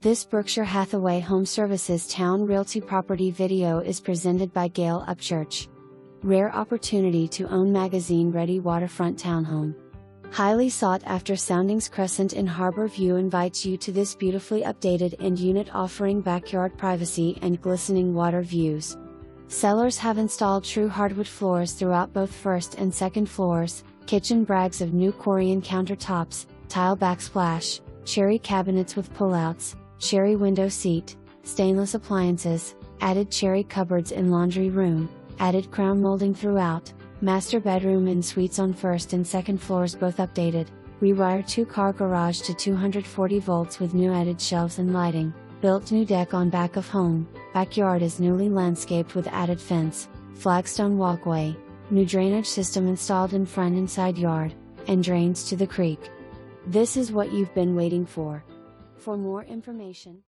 This Berkshire Hathaway HomeServices Towne Realty property video is presented by Gail Upchurch. Rare opportunity to own magazine-ready waterfront townhome. Highly sought after Soundings Crescent in Harbour View invites you to this beautifully updated end unit offering backyard privacy and glistening water views. Sellers have installed true hardwood floors throughout both first and second floors, kitchen brags of new corian countertops, tile backsplash, cherry cabinets with pullouts, cherry window seat, stainless appliances, added cherry cupboards in laundry room, added crown molding throughout, master bedroom and suites on first and second floors both updated, rewired 2-car garage to 240 volts with new added shelves and lighting, built new deck on back of home, backyard is newly landscaped with added fence, flagstone walkway, new drainage system installed in front and side yard, and drains to the creek. This is what you've been waiting for. For more information,